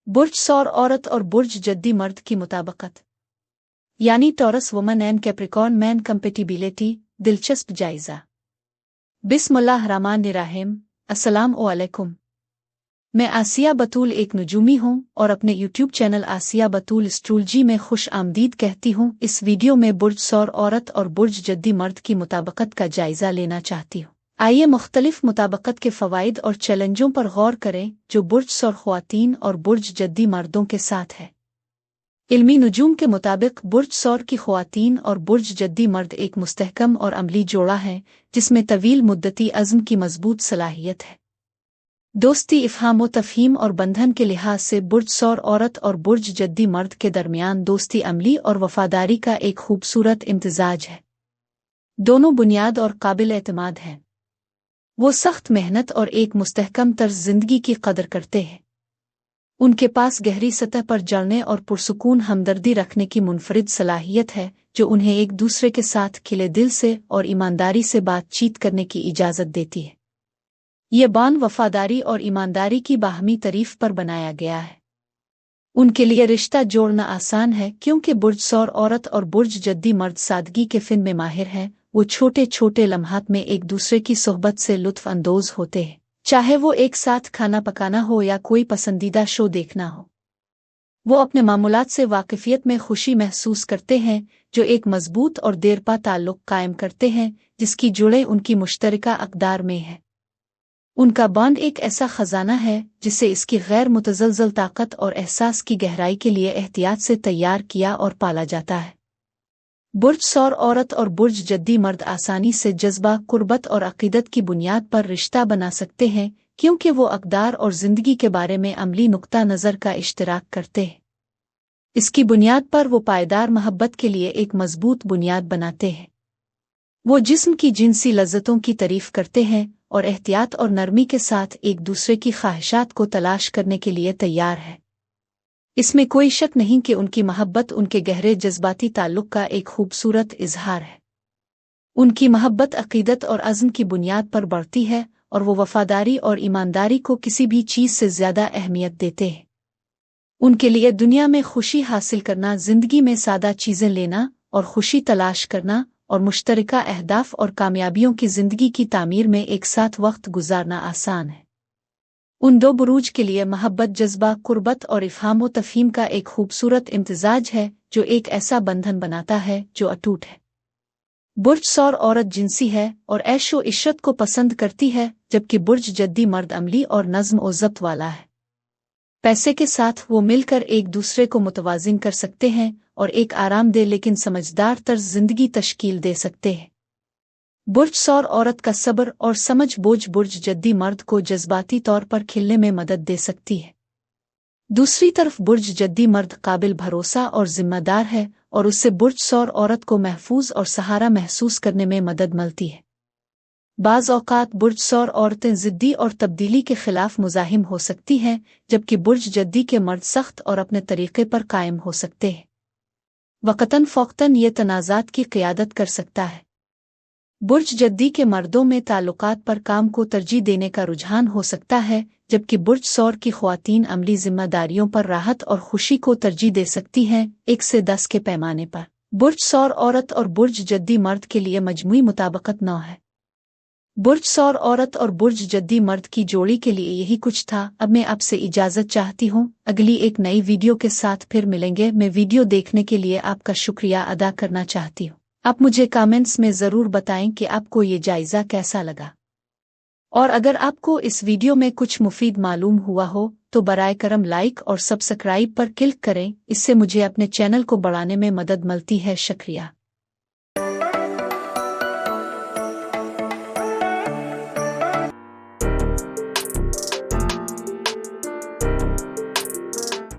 बुर्ज सौर औरत और बुर्ज जद्दी मर्द की मुताबिकत यानी taurus woman and Capricorn man compatibility. दिलचस्प जायजा। बिस्मिल्लाहिर्रहमानिर्रहीम। अस्सलाम वालेकुम। मैं आसिया बतूल एक नजूमी हूँ और अपने यूट्यूब चैनल आसिया बतूल एस्ट्रोलॉजी में खुश आमदीद कहती हूँ। इस वीडियो में बुर्ज सौर औरत और बुर्ज जद्दी मर्द की मुताबिकत का जायजा लेना चाहती हूँ। आइए मुख्तलिफ मुताबिकत के फ़वाइद और चैलेंजों पर गौर करें जो बुर्ज सौर ख्वातीन और बुर्ज जद्दी मर्दों के साथ है। इल्मी नुजूम के मुताबिक बुर्ज सौर की ख्वातीन और बुर्ज जद्दी मर्द एक मुस्तहकम और अमली जोड़ा है जिसमें तवील मुद्दती अज़्म की मजबूत सलाहियत है। दोस्ती, इफ़हाम व तफ़हीम और बंधन के लिहाज से बुर्ज सौर औरत और बुर्ज जद्दी मर्द के दरमियान दोस्ती, अमली और वफादारी का एक खूबसूरत इम्तिजाज है। दोनों बुनियाद और काबिल एतमाद हैं। वो सख्त मेहनत और एक मुस्तहकम तर्ज जिंदगी की कदर करते हैं। उनके पास गहरी सतह पर जड़ने और पुरसुकून हमदर्दी रखने की मुनफरिद सलाहियत है जो उन्हें एक दूसरे के साथ खिले दिल से और ईमानदारी से बातचीत करने की इजाज़त देती है। ये बान वफादारी और ईमानदारी की बाहमी तारीफ पर बनाया गया है। उनके लिए रिश्ता जोड़ना आसान है क्योंकि बुर्ज सौर औरत और बुर्ज जद्दी मर्द सादगी के फ़िन में माहिर हैं। वो छोटे छोटे लम्हात में एक दूसरे की सोहबत से लुत्फ़ अंदोज़ होते हैं, चाहे वो एक साथ खाना पकाना हो या कोई पसंदीदा शो देखना हो। वो अपने मामूलात से वाकिफियत में खुशी महसूस करते हैं जो एक मजबूत और देरपा ताल्लुक़ कायम करते हैं जिसकी जुड़े उनकी मुश्तरका अक़दार में है। उनका बॉन्ड एक ऐसा ख़जाना है जिसे इसकी गैर मुतज़लज़ल ताकत और एहसास की गहराई के लिए एहतियात से तैयार किया और पाला जाता है। बुर्ज सौर औरत और बुर्ज जद्दी मर्द आसानी से जज्बा, कुर्बत और अक़ीदत की बुनियाद पर रिश्ता बना सकते हैं क्योंकि वो अक़दार और ज़िंदगी के बारे में अमली नुक्ता नज़र का इश्तिराक करते हैं। इसकी बुनियाद पर वो पायदार मोहब्बत के लिए एक मजबूत बुनियाद बनाते हैं। वो जिस्म की जिनसी लज़्ज़तों की तारीफ़ करते हैं और एहतियात और नरमी के साथ एक दूसरे की ख्वाहिशात को तलाश करने के लिए तैयार है। इसमें कोई शक नहीं कि उनकी मोहब्बत उनके गहरे जज्बाती ताल्लुक़ का एक खूबसूरत इजहार है। उनकी मोहब्बत अक़ीदत और अज़्म की बुनियाद पर बढ़ती है और वो वफादारी और ईमानदारी को किसी भी चीज़ से ज़्यादा अहमियत देते हैं। उनके लिए दुनिया में खुशी हासिल करना, ज़िंदगी में सादा चीज़ें लेना और खुशी तलाश करना और मुश्तरका अहदाफ और कामयाबियों की ज़िंदगी की तामीर में एक साथ वक्त गुजारना आसान है। उन दो बुरूज के लिए मोहब्बत, जज्बा, कुर्बत और इफ़हाम व तफ़हीम का एक खूबसूरत इम्तिजाज है जो एक ऐसा बंधन बनाता है जो अटूट है। बुर्ज सौर औरत जिनसी है और ऐशो इशरत को पसंद करती है जबकि बुर्ज जद्दी मर्द अमली और नज़्म व ज़ब्त वाला है। पैसे के साथ वो मिलकर एक दूसरे को मुतवाज़िन कर सकते हैं और एक आरामदेह लेकिन समझदार तर्ज ज़िंदगी तश्कील दे सकते हैं। बुर्ज सौर औरत का सब्र और समझ बोझ बुर्ज जद्दी मर्द को जज्बाती तौर पर खिलने में मदद दे सकती है। दूसरी तरफ बुर्ज जद्दी मर्द काबिल भरोसा और जिम्मेदार है और उससे बुर्ज सौर औरत को महफूज और सहारा महसूस करने में मदद मिलती है। बाज़ औक़ात बुर्ज सौर औरतें ज़िद्दी और तब्दीली के ख़िलाफ़ मुज़ाहिम हो सकती हैं जबकि बुर्ज जद्दी के मर्द सख्त और अपने तरीक़े पर कायम हो सकते हैं। वक़्तन फ़ौक़तन ये तनाज़ात की क़ियादत कर सकता है। बुर्ज जद्दी के मर्दों में ताल्लुकात पर काम को तरजीह देने का रुझान हो सकता है जबकि बुर्ज सौर की ख्वातीन अमली जिम्मेदारियों पर राहत और खुशी को तरजीह दे सकती हैं। 1 से 10 के पैमाने पर बुर्ज सौर औरत और बुर्ज जद्दी मर्द के लिए मजमूई मुताबिकत 9 है। बुर्ज सौर औरत और बुर्ज जद्दी मर्द की जोड़ी के लिए यही कुछ था। अब मैं आपसे इजाज़त चाहती हूँ। अगली एक नई वीडियो के साथ फिर मिलेंगे। मैं वीडियो देखने के लिए आपका शुक्रिया अदा करना चाहती हूँ। आप मुझे कमेंट्स में ज़रूर बताएं कि आपको ये जायज़ा कैसा लगा और अगर आपको इस वीडियो में कुछ मुफीद मालूम हुआ हो तो बराए करम लाइक और सब्सक्राइब पर क्लिक करें। इससे मुझे अपने चैनल को बढ़ाने में मदद मिलती है। शुक्रिया।